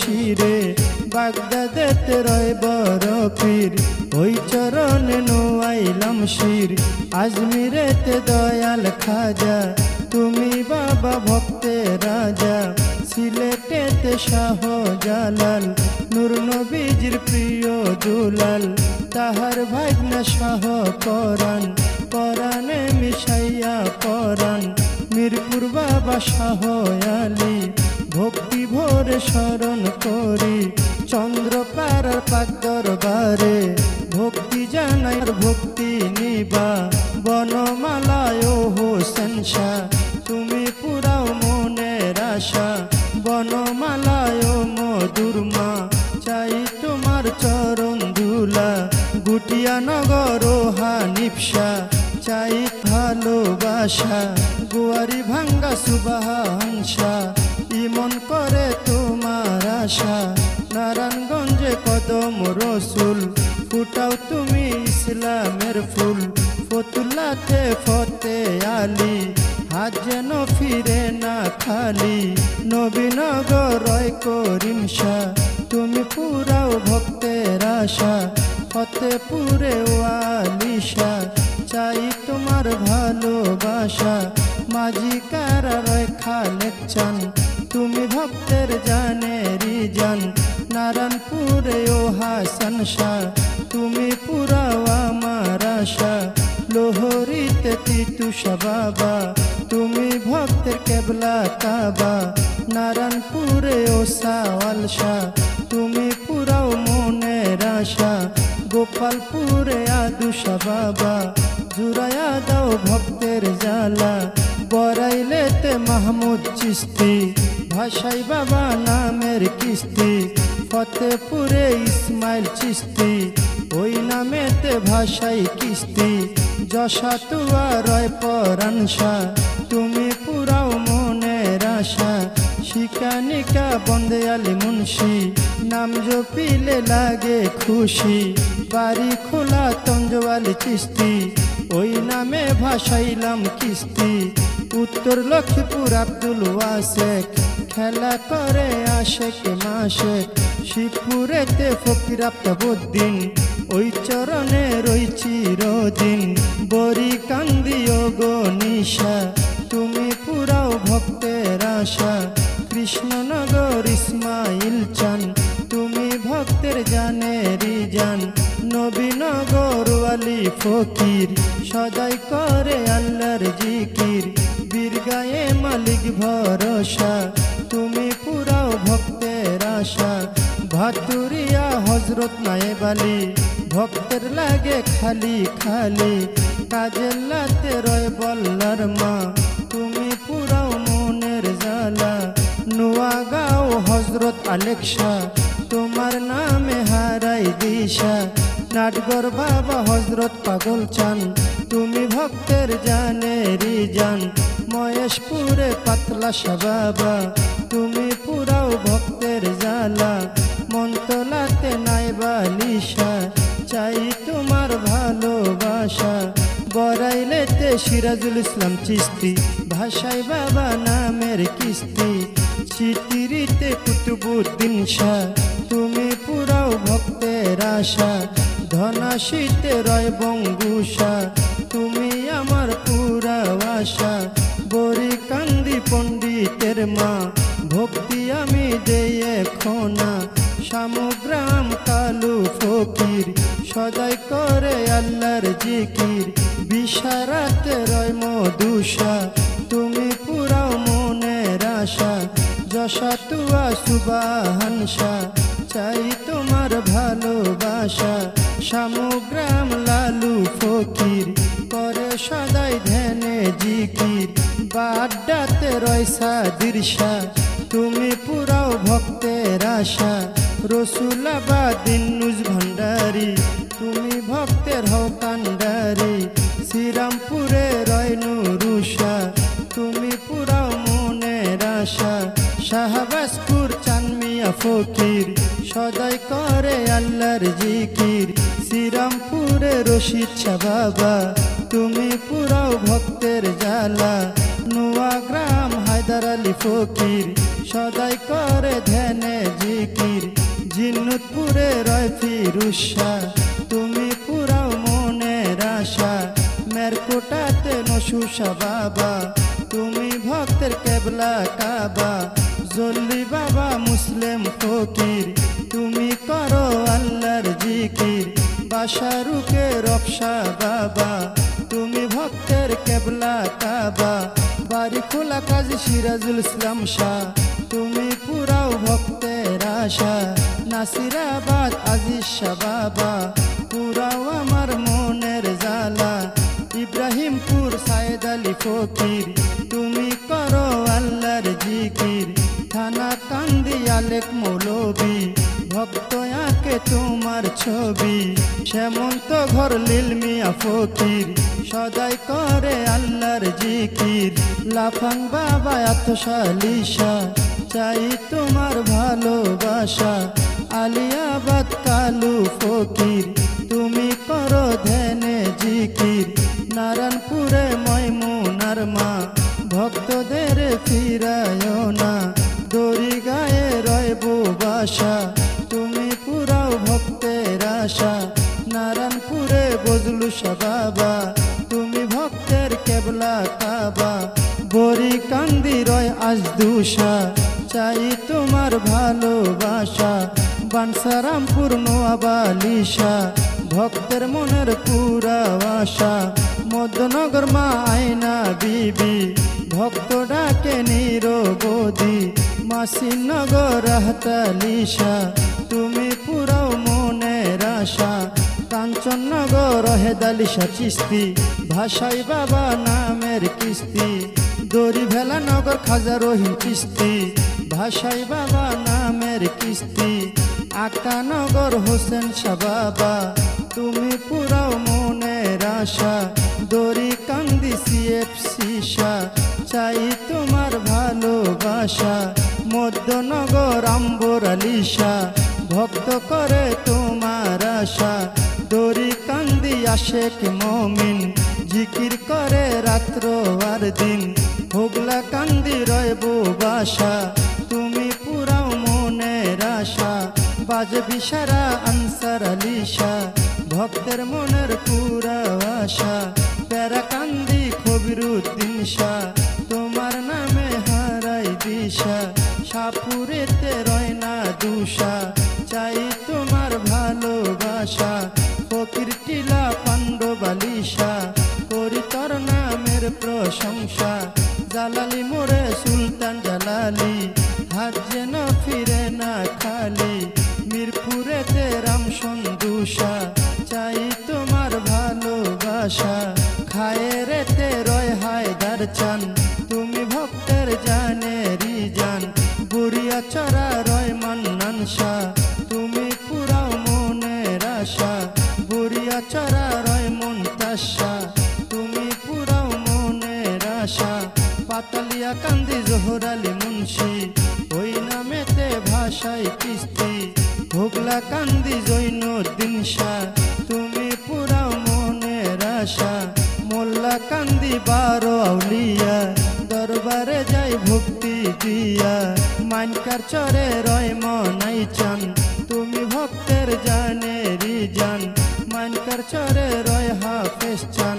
শিরে বাগদাদেতে রয় বড় পীর ওই চরণে নোয়াইলাম শির আজমিরেতে দয়াল খাজা তুমি বাবা ভক্তের রাজা সিলেটেতে শাহ জালাল নূর নবীজির প্রিয় দুলাল তাহার ভাগ্না শাহ পরাণ পরাণে মিশাইয়া পরাণ মিরপুর বাবা শাহ আলী ভক্তি ভোরে স্মরণ করি চন্দ্রপাড়ার পাক দরবারে ভক্তি জানাই ভক্তি নিবা বনমালায় ও হোসেন শাহ তুমি পুরাও মনের আশা বনমালায় ও মধুরমা চাই তোমার চরণ ধুলা গুটিয়া নগর ও হানিফশা চাই ভালোবাসা গুয়ারি ভাঙ্গা সুবাহানসা ইমন করে তোমার আশা নারায়ণগঞ্জে কদম রসুল ফুটাও তুমি ইসলামের ফুল ফতুল্লাতে ফতে আলী হাত যেন ফিরে না খালি নবীনগর রয় করিম শাহ তুমি পুরাও ভক্তের আশা ফতেপুরে ওয়ালিশা চাই তোমার ভালোবাসা মাঝি কারা রয় খালেক চান তুমি ভক্তের জানেরি জান নারায়ণপুরে ও হাসান শাহ তুমি পুরাও আমার আশা লোহরিতে তিতুষা বাবা তুমি ভক্তের কেবলা কাবা নারায়ণপুরে ও সাওয়াল শাহ তুমি পুরাও মনের আশা গোপালপুরে আদুষা বাবা জুড়াইয়া দাও ভক্তের জালা বরাইলেতে মাহমুদ চিস্তি ভাষাই বাবা নামের কিস্তি ফতেপুরে ইসমাইল চিস্তি ওই নামেতে ভাষাই কিস্তি যশাতুয়া রয় পরাণ শাহ তুমি পুরাও মনের আশা শিকানিকা বন্দে আলী মুন্সি নাম জপিলে লাগে খুশি বাড়ি খোলা তঞ্জওয়ালি চিস্তি ওই নামে ভাসাইলাম কিস্তি উত্তর লক্ষ্মীপুর আব্দুল ওয়াসেক খেলা করে আশেক মাসেক শিবপুরেতে ফকির আফতাবউদ্দিন ওই চরণে রই চিরদিন বরি কান্দিও গো নিশা তুমি পুরাও ভক্তের আশা কৃষ্ণনগর ইসমাইল চান তুমি ভক্তের জানেরি জান নবীনগর ওয়ালি ফকির সদাই করে আল্লাহর জিকির বীরগায়ে মালিক ভরসা তুমি পুরাও ভক্তের আশা ভাতুরিয়া হজরত নায়েব আলী ভক্তের লাগে খালি খালি কাজের লাতে রয় বল্লার মা তুমি পুরাও মনের জালা নোয়াগাঁও হজরত আলেকশা তোমার নামে হারাই দিশা নাটগর বাবা হজরত পাগল চান তুমি ভক্তের জানেরি জান মহেশপুরে পাতলা বাবা তুমি পুরাও ভক্তের জালা মন্তলাতে নাইবালিশা চাই তোমার ভালোবাসা বরাইলেতে সিরাজুল ইসলাম চিস্তি ভাষাই বাবা নামের কিস্তি চিতিরিতে কুতুবুদ্দিন শাহ তুমি পুরাও ভক্তের আশা ধনাশীতে রয় বঙ্গুষা তুমি আমার পুরা আশা বরি কান্দি পণ্ডিতের মা ভক্তি আমি দেয়ে খোনা সামগ্রাম কালু ফকির সদাই করে আল্লাহর জিকির বিশারাতে রয় মধুষা তুমি পুরাও মনের আশা যশাতুয়া সুবাহানসা চাই তোমার ভালোবাসা সামগ্রাম লালু ফকির করে সদাই ধ্যানে জিকির বাড্ডাতে রয়সা দিরসা তুমি পুরাও ভক্তের আশা রসুলাবাদ নুজ ভান্ডারি তুমি ভক্তের হও কান্ডারি শ্রীরামপুরে রয় নুরুষা তুমি পুরাও মনের আশা শাহবাজপুর চানমিয়া ফকির সদাই করে আল্লাহর জিকির শ্রীরামপুরে রশিদ শাহ বাবা তুমি পুরাও ভক্তের জালা নোয়াগ্রাম হায়দার আলী ফকির সদাই করে ধ্যানে জিকির জিন্নুতপুরে রয় ফিরুষা তুমি পুরাও মনের আশা মেরকোটাতে নসুষা বাবা তুমি ভক্তের কেবলা কাবা জল্লি বাবা মুসলিম ফকির তুমি করো আল্লাহর জিকির বাসারুকে রফসা বাবা তুমি ভক্তের কেবলা কাবা বাড়ি খোলা কাজী সিরাজুল ইসলাম শাহ তুমি পুরাও ভক্তের আশা নাসিরাবাদ আজিজ শাহ বাবা পুরাও আমার মনের জ্বালা ইব্রাহিমপুর সাইদ আলী ফকির তুমি করো আল্লাহর জিকির থানা কান্দি আলেক মৌলবী ভক্ত আঁকে তোমার ছবি সেমন্ত ঘর লীল মিয়া ফকির সদাই করে আল্লাহর জিকির লাফাং বাবা আত্মশালিশা চাই তোমার ভালোবাসা আলিয়াবাদ কালু ফকির তুমি করো ধ্যানে জিকির নারায়ণপুরে ময়মুনার মা ভক্তদের ফিরায় না দড়ি গায়ে রয়ব বাসা তুমি পুরাও ভক্তের আশা নারায়ণপুরে বজলু শাহ বাবা তুমি ভক্তের কেবলা কাবা বরি কান্দি রয় আজদুষা চাই তোমার ভালোবাসা বানসারামপুর নোয়াবালিশা ভক্তের মনের পুরা আশা মধ্যনগর মা আয়না বিবি ভক্ত ডাকে নিরবধি মাসিনগর রহতালিশা তুমি পুরাও মনের আশা কাঞ্চননগর হেদালিশা চিস্তি ভাষাই বাবা নামের কিস্তি দড়ি ভেলা নগর খাজা রহিম চিস্তি ভাষাই বাবা নামের কিস্তি আকানগর হোসেন শাহ বাবা তুমি পুরাও মনের আশা দড়ি কান্দি সিএফসি শাহ চাই তোমার ভালোবাসা মধ্যনগর আম্বর আলিশা ভক্ত করে তোমার আশা দড়ি কান্দি আশেক মমিন জিকির করে রাত্র আর দিন হুগলা কান্দি রয়ব বাসা তুমি পুরাও মনের আশা বাজবি সারা আনসার আলিশা ভক্তের মনের পুরা আশা প্যারা কান্দি কবিরুদ্দিন শাহ তোমার নামে হারাই দিশা সাপুরেতে রয় না দুষা চাই তোমার ভালোবাসা ফকির টিলা পাণ্ডবালিশা করি তোর নামের প্রশংসা জালালি মোরে সুলতান জালালি হাত যেন ফিরে না খালি মিরপুরেতে রাম সন্দুষা চাই তোমার ভালোবাসা খায়েরেতে রয় হায়দার চান তুমি ভক্তের জানেরি জান বুড়িয়া চড়া রয় মান্নান শাহ তুমি পুরাও মনের আশা বুড়িয়া চড়া রয় মুনতাশা তুমি পুরাও মনের আশা পাতালিয়া কান্দি জোহর আলী মুন্সি ওই নামেতে ভাষাই কিস্তি হুগলা কান্দি জৈনুদ্দিন শাহ তুমি পুরাও মনের আশা মোল্লা কান্দি বারো আউলিয়া দরবারে যাই ভক্তি দিয়া মানকার চরে রয় মনাই চান তুমি ভক্তের জানেরি জান মানকার চরে রয় হাফেজ চান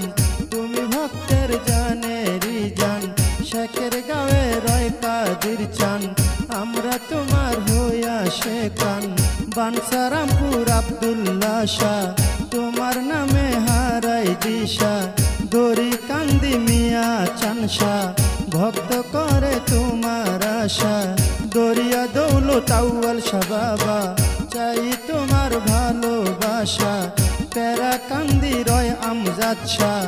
তুমি ভক্তের জানেরি জান শেখের গাঁয়ে রয় কাদির চান আমরা তোমার হইয়া শেখান বানসারামপুর আব্দুল্লাহ শাহ তোমার নামে হারাই দিশা দড়ি কান্দি মিয়া চান শাহ ভক্ত করে তোমার আশা দরিয়া দৌলত আউয়াল শাহ বাবা চাই তোমার ভালোবাসা প্যারা কান্দি রয় আমজাদ শাহ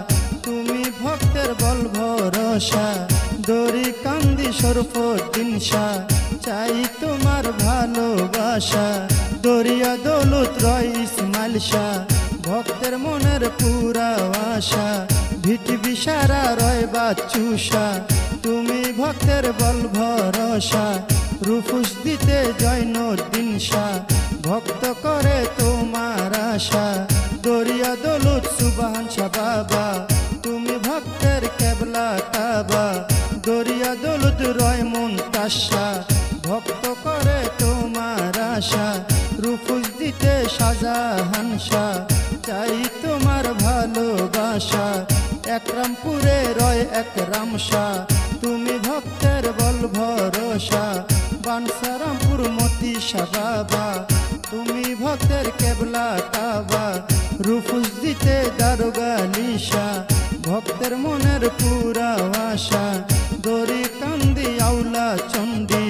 তুমি ভক্তের বল ভরসা দড়ি কান্দি শরফুদ্দিন শাহ চাই তোমার ভালোবাসা দরিয়া দৌলত রয় ইসমাইল শাহ ভক্তের মনের পুরা আশা ভিটি বিশারা রয় বাচ্চু শাহ তুমি ভক্তের বল ভরসা রুফুস দিতে জৈনুদ্দিন শাহ ভক্ত করে তোমার আশা দরিয়া দৌলত সুবহান শাহ বাবা তুমি ভক্তের কেবলা কাবা দরিয়া দৌলত রয় মুনতাশা ভক্ত করে তোমার আশা রুফুস দিতে শাহজাহান শাহ চাই তোমার ভালোবাসা একরামপুরে রয় একরাম শাহ তুমি ভক্তের বল ভরসা বানসারামপুর মতি শাহ বাবা তুমি ভক্তের কেবলা কাবা রুফুস দিতে দারোগা লিশা ভক্তের মনের পুরা আশা দড়ি কান্দি আউলা চন্ডী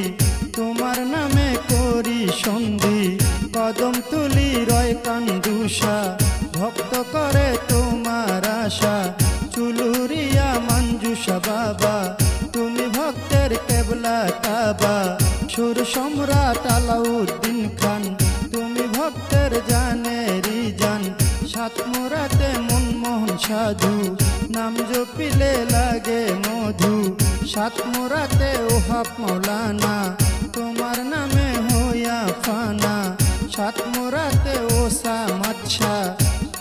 তোমার নামে করি সন্ধি কদম তুলি রয় কান্দুষা ভক্ত করে তোমার আশা চুলুরিয়া মঞ্জুষা বাবা তুমি ভক্তের কেবলা কাবা সুর সম্রাট আলাউদ্দিন খান তুমি ভক্তের জানেরি জান সাতমোরাতে মনমোহন সাধু নাম জপিলে লাগে মধু সাতমোরাতে ওহাব মৌলানা তোমার নামে হইয়া ফানা সাতমোরাতে ওসা মাচ্ছা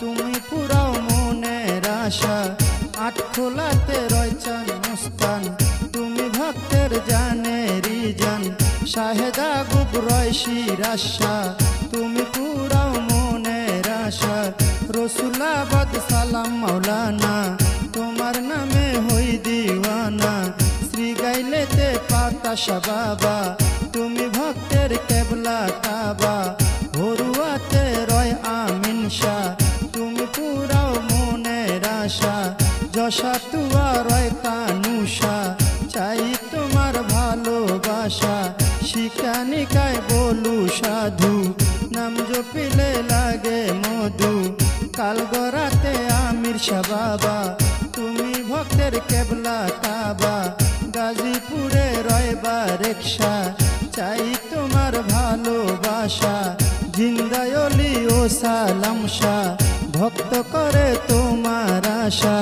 তুমি পুরাও মনের আশা আটখোলাতে রয়চান মুস্তান তুমি ভক্তের জানেরি জান শাহেদা গুব রয় শিরাশা তুমি পুরাও মনের আশা রসুলাবাদ সালাম মাওলানা তোমার নামে হই দিওয়ানা শ্রী গাইলেতে পাতাশা বাবা তুমি ভক্তের কেবলা কাবা হরুয়াতে রয় আমিন শাহ তুমি পুরাও মনের আশা যশা তুয়া রয় কানুষা চাই তোমার ভালোবাসা শিকানিকায় বলু সাধু নাম জপিলে লাগে মধু কালগরাতে আমির শাহ বাবা তুমি ভক্তের কেবলা কাবা গাজীপুরে রয় বারেকশা চাই তোমার ভালোবাসা জিন্দায়লি ও সালাম শাহ ভক্ত করে তোমার আশা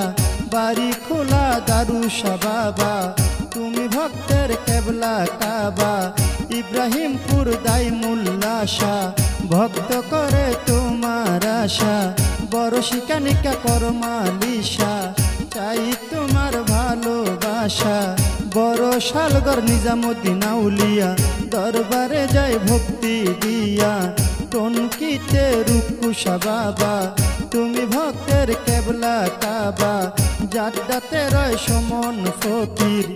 বাড়ি খোলা দারুষা বাবা তুমি ভক্তের কেবলা কাবা ইব্রাহিমপুর দাইমুল্লা শাহ ভক্ত করে তোমার আশা বড় শিকানিকা করমালিশা চাই তোমার ভালোবাসা বড় শালগর নিজামুদ্দিন আউলিয়া দরবারে যায় ভক্তি দিয়া টনকিতে রুকুশা বাবা তুমি ভক্তের কেবলা কাবা জাড্ডাতে রয় সমন ফকির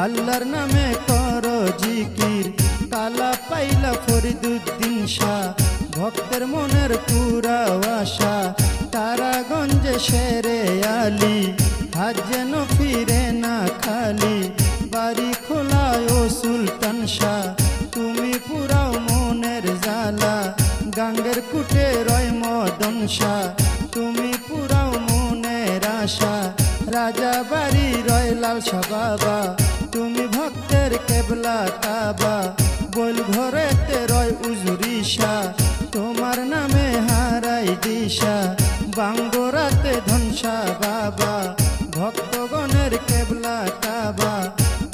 আল্লাহর নামে কর জিকির কালা পাইলা ফরিদুদ্দিন শাহ ভক্তের মনের পুরা আশা তারাগঞ্জে শেরে আলী হাজ যেন ফিরে না খালি বাড়ি খোলায় ও সুলতান শাহ তুমি পুরাও মনের জালা গাঙ্গের কুটে রয় মদন শাহ তুমি পুরাও মনের আশা রাজা বাড়ি রয় লাল শাহ বাবা তুমি ভক্তের কেবলা কাবা বল ঘরেতে রয় উজুরি শাহ তোমার নামে হারাই দিশা বাঙ্গরাতে ধনসা বাবা ভক্তগণের কেবলা কাবা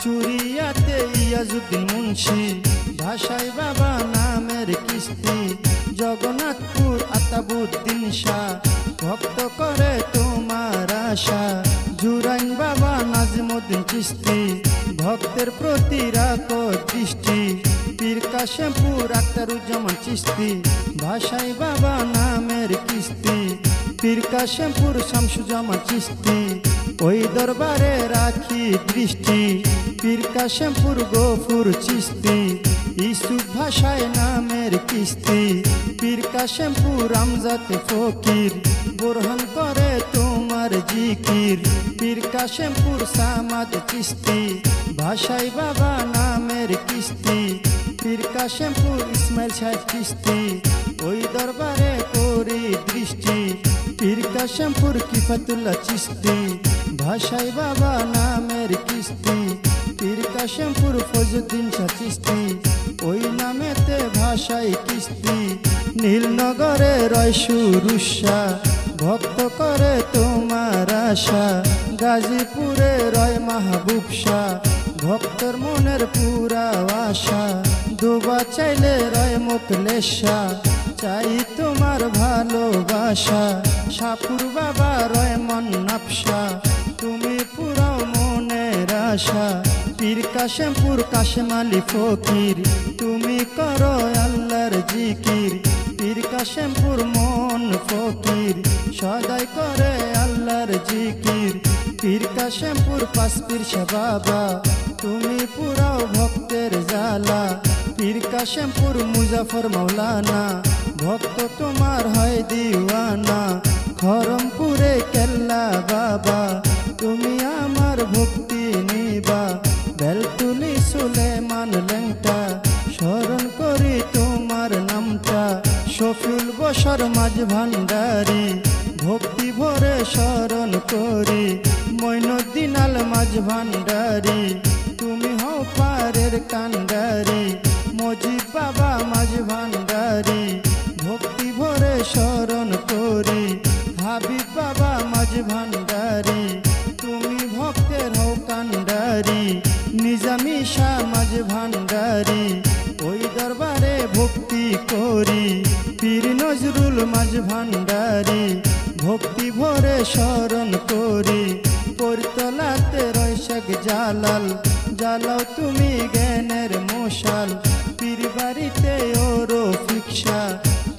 চুরিয়াতে ইয়াজুদ্দিন মুন্সি ভাষাই বাবা নামের কিস্তি জগন্নাথপুর আতাবুদ্দিন শাহ ভক্ত করে তোমার আশা জুরাইন বাবা নাজিমুদ্দিন চিস্তি ভক্তের প্রতি রাখো দৃষ্টি পীর কাশেমপুর আখতারুজ্জামান চিস্তি ভাষাই বাবা নামের কিস্তি পীর কাশেমপুর শামসুজ্জামান চিস্তি ওই দরবারে রাখি দৃষ্টি পীর কাশেমপুর গফুর চিস্তি ইসুফ ভাষায় নামের কিস্তি পীর কাশেমপুর আমজাদ ফকির বোরহান করে তোমার জিকির পীর কাশেমপুর সামাদ চিস্তি ভাষাই বাবা নামের কিস্তি পীর কাশেমপুর ইসমাইল সাহেব চিস্তি ওই দরবারে করি দৃষ্টি পীর কাশেমপুর কিফাতুল্লাহ চিস্তি ভাষাই বাবা নামের কিস্তি পীর কাশেমপুর ফজুদ্দিন শাহ চিস্তি ওই নামেতে ভাষাই কিস্তি নীলনগরে রয় সুরুষা ভক্ত করে তোমার আশা গাজীপুরে রয় মাহবুব শাহ ভক্তর মনের পুরা আশা দুবা চাইলে রয় মুকলেশা চাই তোমার ভালোবাসা সাপুর বাবা রয় মন্নাফশা তুমি পুরাও মনের আশা পীর কাশেমপুর কাশেম আলী ফকির তুমি করো আল্লাহর জিকির পীর কাশেমপুর মন ফকির সদাই করে আল্লাহর জিকির পীর কাশেমপুর পাঁচ পীর শাহ বাবা তুমি পুরাও ভক্তের জ্বালা পীর কাশেমপুর মুজাফর মাওলানা ভক্ত তোমার হয় দিওয়ানা খরমপুরে কেল্লা বাবা তুমি আমার ভক্তি নিবা বেলতুলি সুলেমান লেংটা স্মরণ করি তোমার নামটা শফিউল বশর মাঝ ভান্ডারি ভক্তি ভরে স্মরণ করি মঈনুদ্দিন আল মাঝ ভান্ডারি তুমি হও পারের কান্ডারি মজিদ বাবা মাঝ ভান্ডারি ভক্তি ভরে স্মরণ করি হাবিব বাবা মাঝ ভান্ডারি তুমি ভক্তের হও কান্ডারি নিজামি শাহ মাঝ ভান্ডারি ওই দরবারে ভক্তি করি পীর নজরুল মাঝ ভান্ডারি ভক্তি ভরে স্মরণ করি পরতলাতে রয় শেখ জালাল জ্বালাও তুমি জ্ঞানের মশাল পীর বাড়িতে ও রফিকশা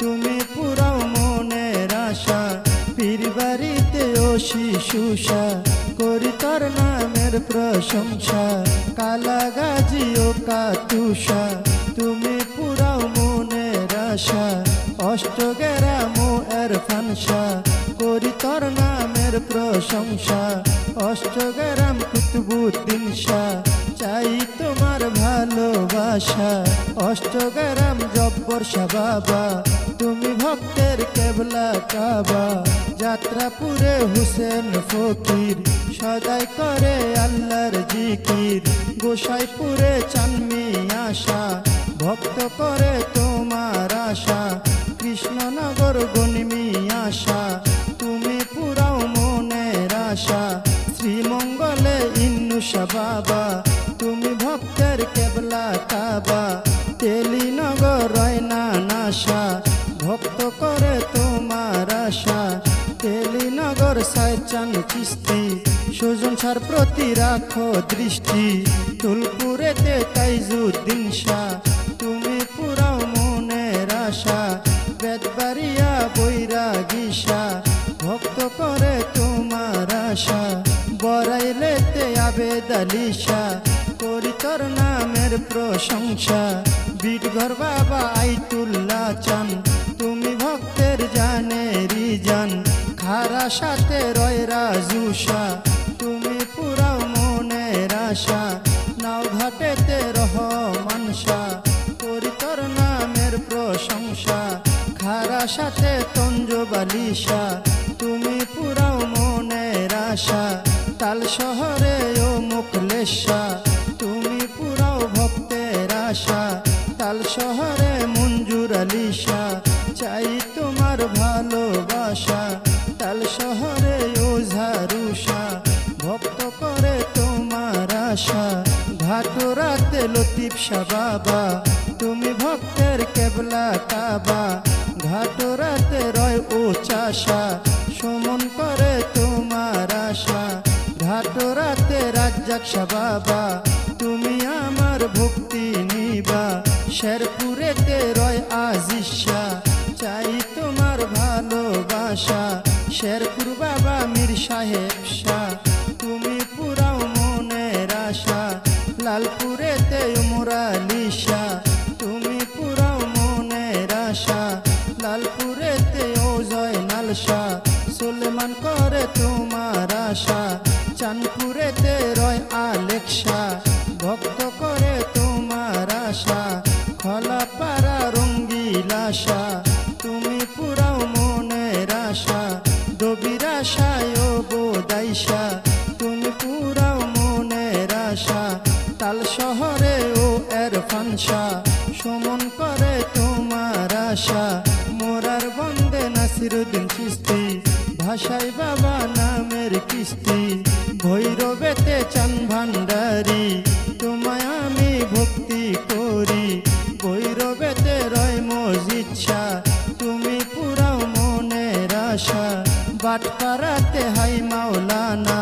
তুমি পুরাও মনের আশা পীর বাড়িতে ও শিশুষা করি তোর নামের প্রশংসা কালা গাজী ও কাতুষা তুমি পুরাও মনের আশা অষ্টগ্রাম ও এরফানশা করি তোর নামের প্রশংসা অষ্টগ্রাম কুতুবুদ্দিন শাহ চাই তোমার ভালোবাসা অষ্টগ্রাম জব্বর শাহ বাবা তুমি ভক্তের কেবলা কাবা যাত্রাপুরে হুসেন ফকির সদাই করে আল্লাহর জিকির গোসাইপুরে চানমি আশা ভক্ত করে তোমার আশা কৃষ্ণনগর গনিমি আশা তুমি পুরাও মনের আশা শ্রীমঙ্গলে ইন্নুষা বাবা তুমি ভক্তের কেবলা কাবা তেলিনগর রয়না নাশা ভক্ত করে তোমার আশা তেলিনগর সাইচান চিস্তি সুজন সার প্রতি রাখো দৃষ্টি তুলপুরেতে তাইজুদ্দিন শাহ তুমি পুরাও মনের আশা বেদবাড়িয়া বৈরাগী শাহ ভক্ত করে তোমার আশা বরাইলেতে আবেদ আলী শাহ করি তোর নামের প্রশংসা বিটঘর বাবা আইতুল্লাহ চান তুমি ভক্তের জানেরি জান খারা সাথে রয় রাজু শাহ তুমি পুরাও মনের আশা নাও ঘাটেতে রহমান শাহ করি তোর নামের প্রশংসা খারা সাথে তঞ্জবালি শাহ তুমি পুরাও মনের আশা তাল শহরে ও মুখলেশ শাহ তুমি পুরাও ভক্তের আশা তাল শহরে মঞ্জুর আলী শাহ চাই তোমার ভালোবাসা তাল শহরে ও ঝাড়ু শাহ ভক্ত করে তোমার আশা ঘাটুরাতে লতিফ শাহ বাবা তুমি ভক্তের কেবলা কাবা ঘাটুরাতে রয় ও চাষা সমন করে তোমার আশা ঘাটুরাতে রাজ্জাক শাহ বাবা তুমি আমার ভক্তি নিবা শেরপুরেতে রয় আজিজ শাহ চাই তোমার ভালোবাসা শেরপুর বাবা মীর সাহেব শাহ তুমি পুরাও মনের আশা লালপুরেতে উমর আলী শাহ তুমি পুরাও মনের আশা লালপুরেতে ও জয়নাল শাহ সুলেমান করে তোমার আশা চাঁদপুরেতে রয় আলেক শাহ ভক্ত করে তোমার আশা খলাপাড়া রঙ্গিলা শাহ তুমি পুরাও মনের আশা দবিরা শাহ ও বোদাই শাহ তুমি পুরাও মনের আশা তাল শহরে ও এরফান শাহ সমন করে তোমার আশা মোরার বন্দে নাসিরুদ্দিন চিস্তি ভাষাই বাবা নামের কিস্তি ভৈরবেতে চান ভান্ডারি তোমায় আমি ভক্তি করি ভৈরবেতে রয় মজিদ শাহ তুমি পুরাও মনের আশা বাটপাড়াতে হাই মাওলানা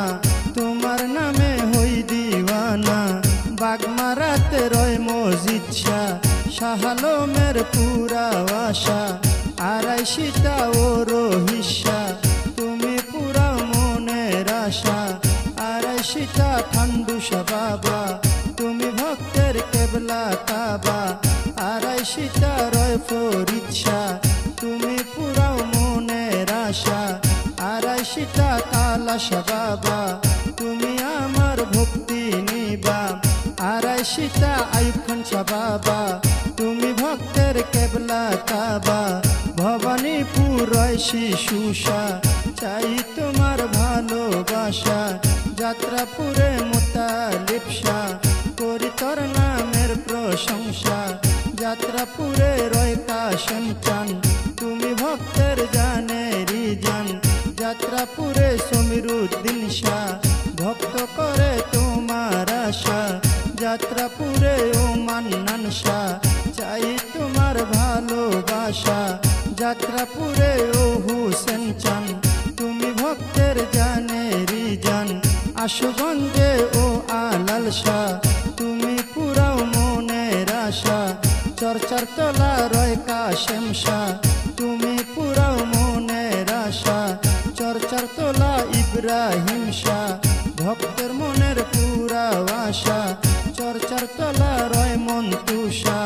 তোমার নামে হই দিওয়ানা কলমের পুরা আশা আড়াইশিটা ও রহিসা তুমি পুরা মনের আশা আড়াইশিটা ঠান্ডুসা বাবা তুমি ভক্তের কেবলা কাবা আড়াইশিটা রয় ফরিদশা তুমি পুরা মনের আশা আড়াইশিটা কালাসা বাবা তুমি আমার ভক্তি নিবা আড়াইশিটা আইয়ুব খান শাহ বাবা তুমি ভক্তের কেবলা কাবা ভবানীপুর রয় শিশুষা চাই তোমার ভালোবাসা যাত্রাপুরে মুতালিব শাহ করি তোর নামের প্রশংসা যাত্রাপুরে রয় কাশেম চান তুমি ভক্তের জানেরি জান যাত্রাপুরে সমীরুদ্দিন শাহ ভক্ত করে তোমার আশা যাত্রাপুরে ও মান্নান শাহ চাই তোমার ভালোবাসা যাত্রাপুরে ও হুসেন চান তুমি ভক্তের জানেরি জান আশুগঞ্জে ও আলাল শাহ তুমি পুরাও মনের আশা চরচার তলা রয় কাশেম শাহ তুমি পুরাও মনের আশা চরচার তলা ইব্রাহিম শাহ ভক্তের মনের পুরা আশা চরচার তলা রয় মন্তুষা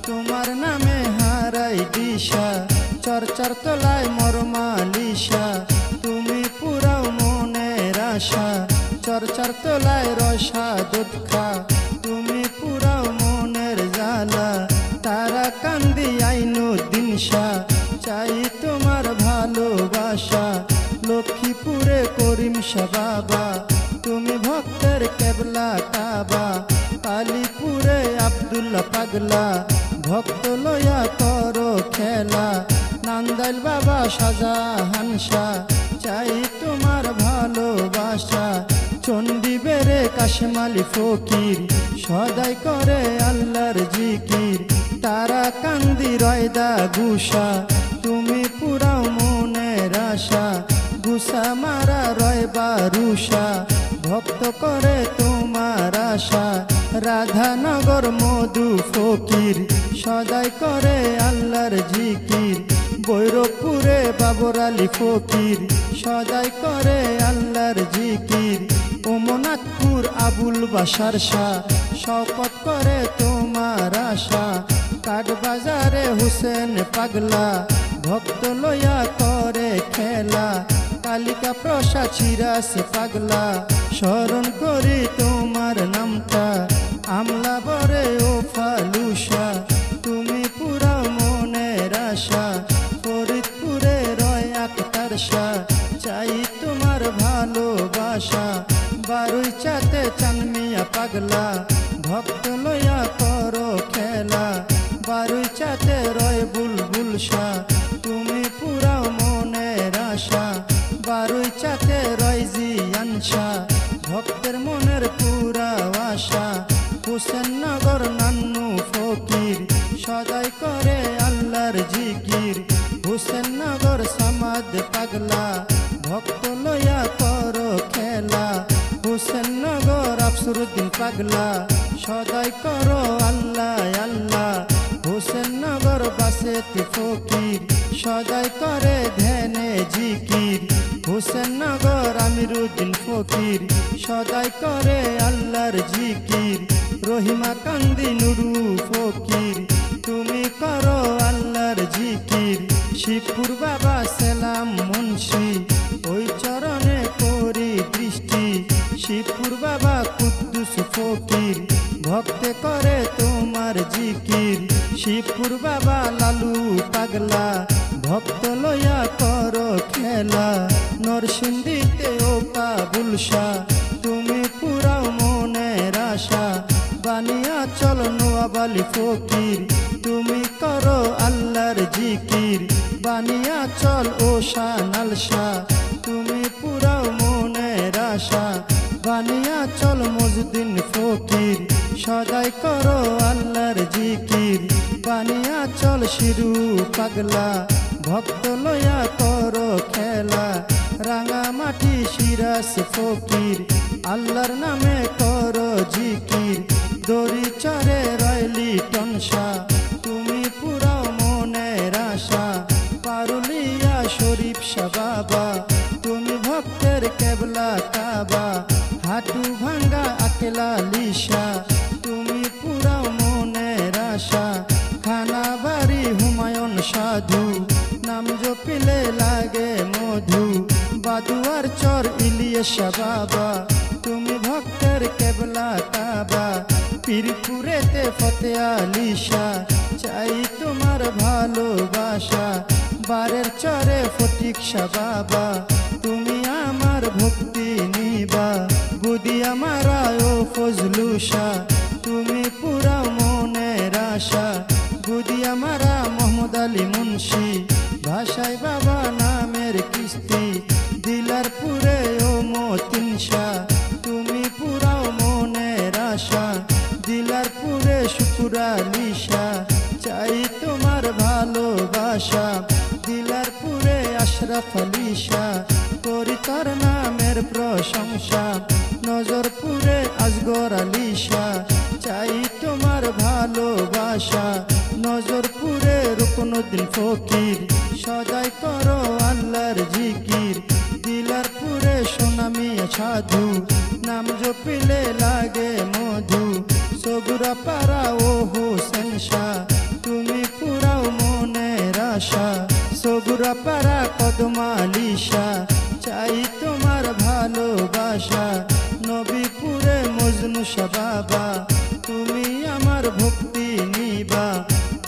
তোমার নামে হারাই দিশা চরচার তলায় মরমালিশা তুমি পুরাও মনের আশা চরচার তলায় রসা দুঃখা তুমি পুরাও মনের জ্বালা তারা কান্দি আইনুদ্দিন শাহ চাই তোমার ভালোবাসা লক্ষ্মীপুরে করিম শাহ বাবা তুমি ভক্তের কেবলা কাবা কালীপুরে আব্দুল্লাহ পাগলা ভক্ত লয়া করো খেলা নান্দাইল বাবা শাহজাহান শাহ চাই তোমার ভালোবাসা চণ্ডী বেড়ে কাশেম আলী ফকির সদাই করে আল্লাহর জিকির তারা কান্দি রয়দা গুসা তুমি পুরাও মনের আশা গুসা মারা রয় বারুষা ভক্ত করে তোমার আশা রাধানগর মধু ফকির সদাই করে আল্লাহর জিকির বৈরবপুরে বাবর আলী ফকির সদাই করে আল্লাহর জিকির ওমনাথপুর আবুল বাসার শাহ শপথ করে তোমার আশা কাঠবাজারে হুসেন পাগলা ভক্ত লয়া করে খেলা কালিকা প্রসাদ সিরাস পাগলা স্মরণ করি তোমার নামটা আমলা বরে ও ফালুসা তুমি পুরা মনের আশা ফরিদপুরে রয় আক্তার শাহ চাই তোমার ভালোবাসা বারুই চাতে চানমিয়া পাগলা ভক্ত লয়া করো খেলা বারুই চাতে রয় বুলবুল শাহ তুমি পুরা মনের আশা বারুই চাতে রয় জিয়ান শাহ ভক্তের মনের পুরা আশা হুসেননগর নান্নু ফকির সদাই করে আল্লাহর জিকির হুসেননগর সামাদ পাগলা ভক্ত লয়া করো খেলা হুসেননগর আফসরুদ্দিন পাগলা সদাই করো আল্লাহ আল্লাহ হুসেননগর বাসেতি ফকির সদাই করে ধ্যানে জিকির হুসেননগর আমিরুদ্দিন ফকির সদাই করে আল্লাহর জিকির রহিমা কান্দি নুরু ফকির তুমি করো আল্লাহর জিকির শিবপুর বাবা সেলাম মুন্সি ওই চরণে করি দৃষ্টি শিবপুর বাবা কুদ্দুস ফকির ভক্তে করে তোমার জিকির শিবপুর বাবা লালু পাগলা ভক্ত লয়া করো খেলা নরসিংদীতে ও কাবুল শাহ তুমি পুরাও মনের আশা বানিয়া চল নওয়াব আলী ফকির তুমি করো আল্লাহর জিকির বানিয়া চল ও শানাল শাহ তুমি পুরাও মনের আশা বানিয়া চল মজদিন ফকির সদাই করো আল্লাহর জিকির বানিয়া চল শিরু পাগলা ভক্ত লয়া করো খেলা রাঙামাটি সিরাস ফকির আল্লাহর নামে করো জিকির দড়ি চরে রয়লি টনসা তুমি পুরাও মনের আশা পারুলিয়া শরীফ শাহ বাবা তুমি ভক্তের কেবলা কাবা হাঁটু ভাঙ্গা আকেলা লিশা তুমি পুরাও মনের আশা খানা বাড়ি হুমায়ুন সাধু নাম জপিলে লাগে মধু বাদুয়ার চর ইলিয়াস বাবা তুমি ভক্তের কেবলা কাবা পীরপুরেতে ফতে আলী শাহ চাই তোমার ভালোবাসা বারের চরে ফটিক শাহ বাবা তুমি আমার ভক্তি নিবা বুদিয়া মারায় ও ফজলু শাহ তুমি পুরা মনের আশা বুদিয়া মারা মোহাম্মদ আলী মুন্সি ভাষায় বাবা নামের কিস্তি দিলারপুরে ও মতিন শাহ তুমি পুরাও মনের আশা দিলারপুরে শুকুর আলী শাহ চাই তোমার ভালোবাসা দিলারপুরে আশরাফ আলী শাহ করি তোর নামের প্রশংসা নজরপুরে আজগর আলী শাহ চাই তোমার ভালোবাসা নজরপুরে রুকনুদ্দিন ফকির সদাই করো আল্লাহর জিকির দিলারপুরে সোনামিয়া সাধু নাম জপিলে লাগে মধু সগুরা পাড়া ও হোসেন শাহ তুমি পুরাও মনের আশা সগুরা পাড়া কদমালি শাহ চাই তোমার ভালোবাসা নবীপুরে মজনু শাহ বাবা তুমি আমার ভক্তি নিবা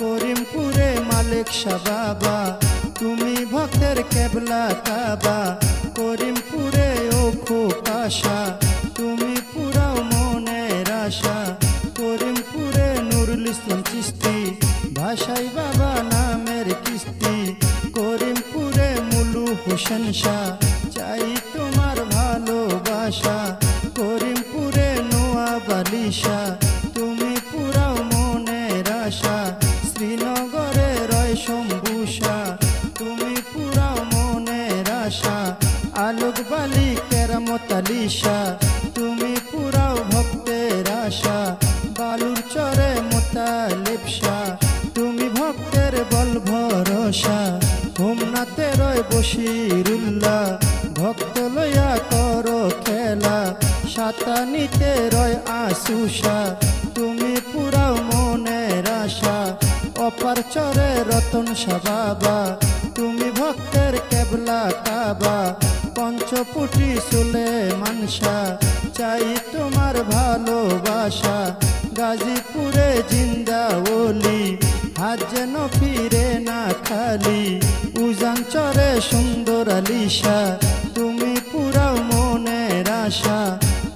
করিমপুরে মালিক শাহ বাবা তুমি ভক্তের কেবলা কাবা করিমপুরে ও খোকাশা তুমি পুরাও মনের আশা করিমপুরে নুরুল ইসলাম চিস্তি ভাষাই বাবা নামের কিস্তি করিমপুরে মুলু হোসেন শাহ চাই তোমার ভালোবাসা করিমপুরে নোয়াব আলী শাহ তুমি পুরাও মনের আশা শ্রীনগরে রয় শম্ভু শাহ তুমি পুরাও মনের আশা আলোকবালি কেরামত আলী শাহ তুমি পুরাও ভক্তের আশা বালুর চরে মোতালিব শাহ তুমি ভক্তের বল ভরসা হোমনাথে রয় বশিরুল্লাহ ভক্ত লয়া করো খেলা সাতানিতে রয় আশুষা তুমি পুরাও মনের আশা অপার চরে রতন শাহ বাবা তুমি ভক্তের কেবলা কাবা পঞ্চপুটি সুলেমান শাহ চাই তোমার ভালোবাসা গাজীপুরে জিন্দা ওলি হাজ যেন ফিরে না খালি উজান চরে সুন্দর আলী শাহ তুমি পুরাও মনের আশা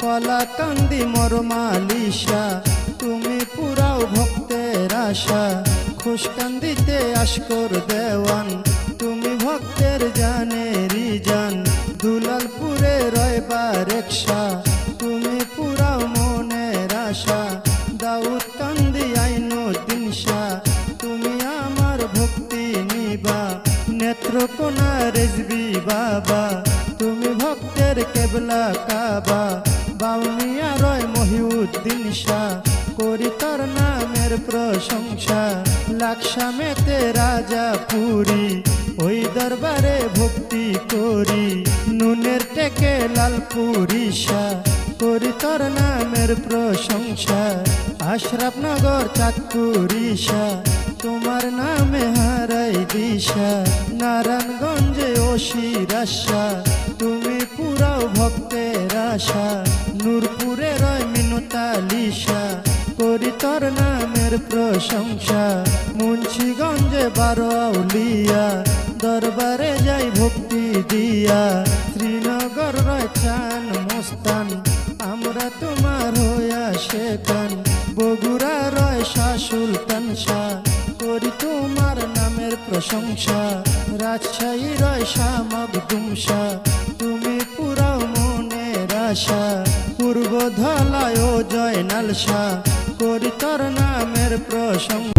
কলা কান্দি মরমালি শাহ তুমি পুরাও ভক্তের আশা খুশকান্দিতে আশকর দেওয়ান তুমি ভক্তের জানেরি জান দুলালপুরে রয় বারেক শাহ তুমি পুরাও মনের আশা দাউদ কান্দি আইনুদ্দিন শাহ তুমি আমার ভক্তি নিবা নেত্রকোনা রেজবি বাবা তুমি ভক্তের কেবলা কাবা বাউনিয়া রয় মহিউদ্দিন শাহ করি তোর নামের প্রশংসা লাকসামেতে রাজা পুরী ওই দরবারে ভক্তি করি নুনের টেকে লালপুরি শাহ করি তোর নামের প্রশংসা আশরাফনগর চাঁদপুরি শাহ তোমার নামে হারাই দিশা নারায়ণগঞ্জে ওসিরা শাহ তুমি পুরাও ভক্তের আশা নূরপুরে রয় মিনতালি শাহ করি তোর নামের প্রশংসা মুন্সিগঞ্জে বারো আউলিয়া দরবারে যাই ভক্তি দিয়া শ্রীনগর রয় চান মোস্তান আমরা তোমার হইয়া শেখান বগুড়া রয় শাহ সুলতান শাহ করি তোমার নামের প্রশংসা রাজশাহী রয় শাহ মখদুম শাহ তুমি পুরাও মনের আশা পূর্ব ধলায় ও জয়নাল শাহ করি তোর নামের প্রশংসা।